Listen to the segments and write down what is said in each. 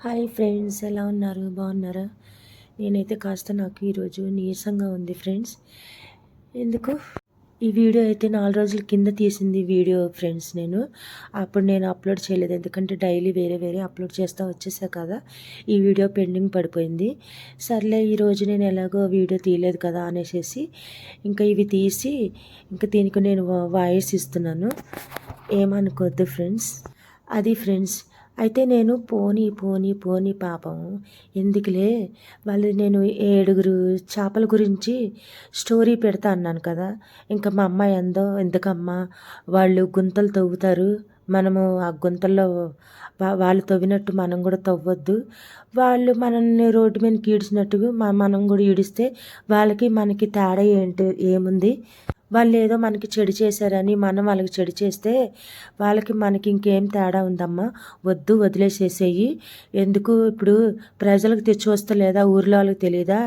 Hi friends, ఎలా ఉన్నారు? బాగున్నారా? నేనైతే నాకు ఈరోజు నీరసంగా ఉంది ఫ్రెండ్స్. ఎందుకు ఈ వీడియో అయితే 4 రోజుల కింద తీసింది వీడియో ఫ్రెండ్స్. అప్పుడు నేను అప్లోడ్ చేయలేదు, ఎందుకంటే డైలీ వేరే వేరే అప్లోడ్ చేస్తూ వచ్చేసా కదా. ఈ వీడియో పెండింగ్ పడిపోయింది. సర్లే, ఈరోజు నేను ఎలాగో వీడియో తీయలేదు కదా అనేసి ఇంకా ఇవి తీసి ఇంకా దీనికి నేను వాయిస్ ఇస్తున్నాను. ఏమనుకోద్దు ఫ్రెండ్స్. అది ఫ్రెండ్స్, అయితే నేను పోనీ పోనీ పోనీ పాపం ఎందుకులే, నేను 7 చేపల గురించి స్టోరీ పెడతా అన్నాను కదా. ఇంకా మా అమ్మాయి ఎందుకమ్మా వాళ్ళు గుంతలు తవ్వుతారు, మనము ఆ గుంతల్లో వాళ్ళు తవ్వినట్టు మనం కూడా తవ్వద్దు, వాళ్ళు మనల్ని రోడ్డు మీద ఈడ్చినట్టుగా మనం కూడా ఈడిస్తే వాళ్ళకి మనకి తేడా ఏముంది? వాళ్ళు ఏదో మనకి చెడు చేశారని మనం వాళ్ళకి చెడు చేస్తే వాళ్ళకి మనకి ఇంకేం తేడా ఉందమ్మా? వద్దు, వదిలేసేసేయి. ఎందుకు ఇప్పుడు ప్రజలకు తెచ్చి వస్తే లేదా ఊర్లో వాళ్ళకి తెలియదా?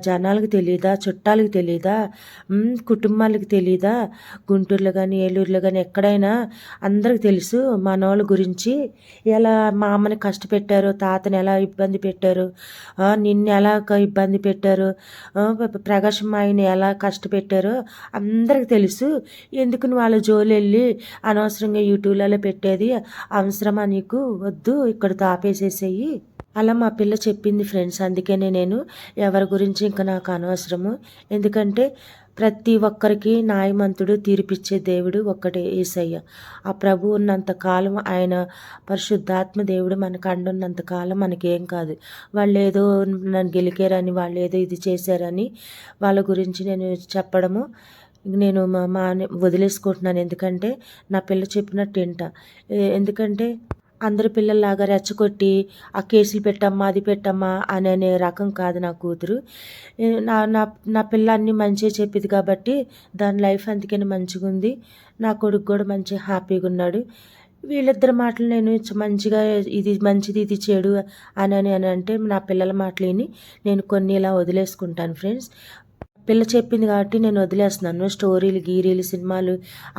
జనాలకు తెలియదా? చుట్టాలకు తెలియదా? కుటుంబాలకు తెలియదా? గుంటూరులో కానీ ఏలూరులో కానీ ఎక్కడైనా అందరికి తెలుసు మనోళ్ళ గురించి. ఎలా మా అమ్మని కష్టపెట్టారు, తాతని ఎలా ఇబ్బంది పెట్టారు, నిన్ను ఎలా ఇబ్బంది పెట్టారు, ప్రకాశం మాయని ఎలా కష్టపెట్టారో అందరికి తెలుసు. ఎందుకు నువ్వు వాళ్ళ జోలు వెళ్ళి అనవసరంగా యూట్యూబ్లలో పెట్టేది అవసరమా నీకు? వద్దు, ఇక్కడితో ఆపేసేసేయి. అలా మా పిల్ల చెప్పింది ఫ్రెండ్స్. అందుకనే నేను ఎవరి గురించి ఇంకా నాకు అనవసరము. ఎందుకంటే ప్రతి ఒక్కరికి న్యాయమంతుడు, తీర్పిచ్చే దేవుడు ఒక్కటే యేసయ్య. ఆ ప్రభు ఉన్నంత కాలం, ఆయన పరిశుద్ధాత్మ దేవుడు మనకు అండున్నంత కాలం మనకేం కాదు. వాళ్ళు ఏదో నన్ను గెలికారని, వాళ్ళు ఏదో ఇది చేశారని వాళ్ళ గురించి నేను చెప్పడము నేను వదిలేసుకుంటున్నాను. ఎందుకంటే నా పిల్ల చెప్పినట్టు వింటా. ఎందుకంటే అందరి పిల్లల్లాగా రెచ్చగొట్టి ఆ కేసులు పెట్టమ్మా, అది పెట్టమ్మా అనే రకం కాదు నా కూతురు. నా నా నా పిల్ల అన్నీ మంచిగా చెప్పింది కాబట్టి దాని లైఫ్ అందుకని మంచిగా ఉంది. నా కొడుకు కూడా మంచిగా హ్యాపీగా ఉన్నాడు. వీళ్ళిద్దరి మాటలు నేను మంచిగా ఇది మంచిది, ఇది చెడు అని అంటే నా పిల్లల మాటలు విని నేను కొన్ని ఇలా వదిలేసుకుంటాను ఫ్రెండ్స్. పిల్ల చెప్పింది కాబట్టి నేను వదిలేస్తున్నాను. స్టోరీలు, గీరీలు, సినిమాలు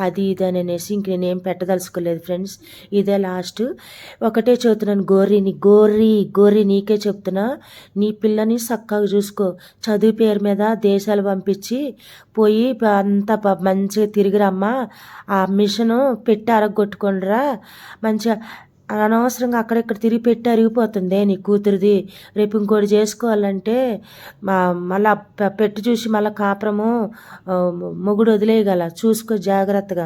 అది ఇది అని అనేసి ఇంక నేనేం పెట్టదలుచుకోలేదు ఫ్రెండ్స్. ఇదే లాస్ట్. ఒకటే చెబుతున్నాను, గోరి నీకే చెప్తున్నా, నీ పిల్లని చక్కగా చూసుకో. చదువు పేరు మీద దేశాలు పంపించి పోయి అంతా మంచిగా తిరిగిరమ్మా. ఆ మిషను పెట్టి అరగొట్టుకోండిరా మంచిగా. అనవసరంగా అక్కడెక్కడ తిరిగి పెట్టి అరిగిపోతుంది నీ కూతురిది. రేపు ఇంకోటి చేసుకోవాలంటే మళ్ళా పెట్టి చూసి మళ్ళీ కాపురము మొగుడు వదిలేయగల. చూసుకో జాగ్రత్తగా.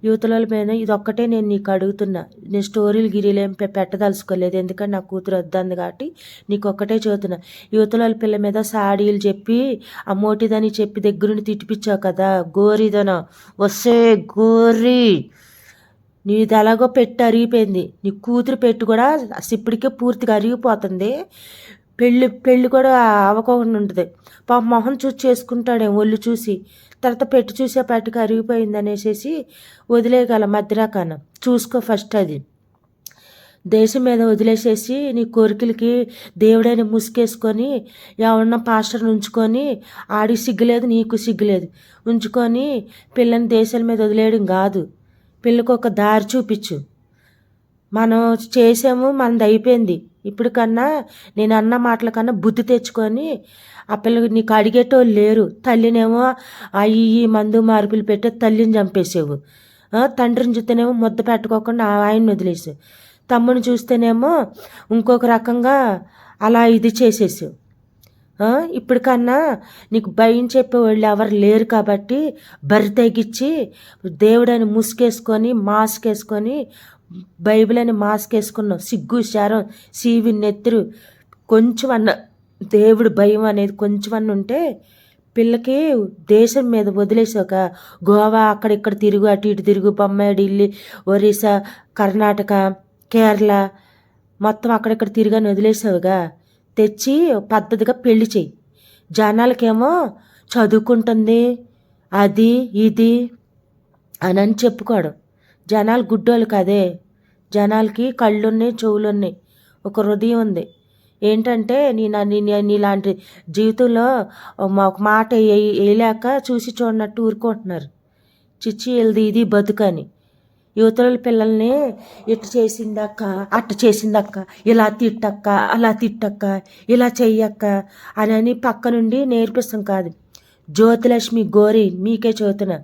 యువతల మీద ఇది ఒక్కటే నేను నీకు అడుగుతున్నా. నేను స్టోరీలు గిరీలు ఏం పెట్టదలుచుకోలేదు, ఎందుకంటే నా కూతురు వద్దంది కాబట్టి నీకు ఒక్కటే చదువుతున్నా. యువతల పిల్ల మీద సాడీలు చెప్పి ఆ మోటిదని చెప్పి దగ్గరుండి తిట్టిపించావు కదా, గోరిదన వస్తే గోరి. నీది ఎలాగో పెట్టి అరిగిపోయింది, నీ కూతురు పెట్టి కూడా ఇప్పటికే పూర్తిగా అరిగిపోతుంది. పెళ్ళి కూడా అవ్వకుండా ఉంటుంది. మొహం చూసి చేసుకుంటాడేమో ఒళ్ళు చూసి. తర్వాత పెట్టి చూసే పట్టుకు అరిగిపోయింది అనేసి వదిలేయగల మధ్యరకాన. చూసుకో ఫస్ట్ అది. దేశం మీద వదిలేసేసి నీ కోరికలకి దేవుడైన ముసుకేసుకొని ఎవరన్నా పాస్టర్ని ఉంచుకొని ఆడికి సిగ్గులేదు, నీకు సిగ్గులేదు, ఉంచుకొని పిల్లని దేశాల మీద వదిలేయడం కాదు. పిల్లకి ఒక దారి చూపించు. మనం చేసాము, మనది అయిపోయింది. ఇప్పుడు కన్నా నేను అన్న మాటల కన్నా బుద్ధి తెచ్చుకొని ఆ పిల్లకి నీకు అడిగేటోళ్ళు లేరు. తల్లినేమో ఈ మందు మార్పులు పెట్టే తల్లిని చంపేసేవు. తండ్రిని చూస్తేనేమో ముద్ద పెట్టుకోకుండా ఆయన్ని వదిలేసావు. తమ్ముని చూస్తేనేమో ఇంకొక రకంగా అలా ఇది చేసేసావు. ఇప్పటికన్నా నీకు భయం చెప్పేవాళ్ళు ఎవరు లేరు కాబట్టి బరి తెగించి దేవుడని ముసుకేసుకొని మాస్క్ వేసుకొని బైబిల్ అని మాస్క్ వేసుకున్నావు. సిగ్గు శారం సీవి నెత్తురు కొంచెం అన్న దేవుడు భయం అనేది కొంచెం అన్న ఉంటే పిల్లకి దేశం మీద వదిలేసాక గోవా అక్కడిక్కడ తిరుగు, అటు ఇటు తిరుగు, బొంబాయి, ఢిల్లీ, ఒరిస్సా, కర్ణాటక, కేరళ మొత్తం అక్కడిక్కడ తిరిగాని వదిలేసావుగా. తెచ్చి పద్ధతిగా పెళ్లి చెయ్యి. జనాలకేమో చదువుకుంటుంది అది ఇది అని చెప్పుకోవడం. జనాలు గుడ్డోళ్ళు కాదే. జనాలకి కళ్ళున్నాయి, చెవులున్నాయి, ఒక హృదయం ఉంది. ఏంటంటే నీలాంటి జీవితంలో ఒక మాట వేయలేక చూసి చూడనట్టు ఊరుకుంటున్నారు. చిచ్చి వెళ్ది ఇది బతుకని. యువతల పిల్లల్ని ఇటు చేసిందక్క అట్ట చేసిందక్క, ఇలా తిట్టక్క అలా తిట్టక్క, ఇలా చెయ్యక్క అని పక్క నుండి నేర్పిస్తాం కాదు. జ్యోతిలక్ష్మి గోరి మీకే చదువుతున్నా,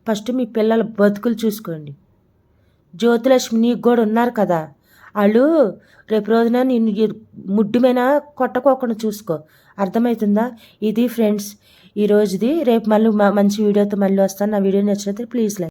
ఫస్ట్ మీ పిల్లల బతుకులు చూసుకోండి. జ్యోతిలక్ష్మి నీకు కూడా ఉన్నారు కదా, వాళ్ళు రేపు రోజున నిన్ను ముడ్డు మీద కొట్టకోకుండా చూసుకో. అర్థమవుతుందా? ఇది ఫ్రెండ్స్ ఈరోజుది. రేపు మళ్ళీ మంచి వీడియోతో మళ్ళీ వస్తాను. నా వీడియో నచ్చినట్లయితే ప్లీజ్ లైక్.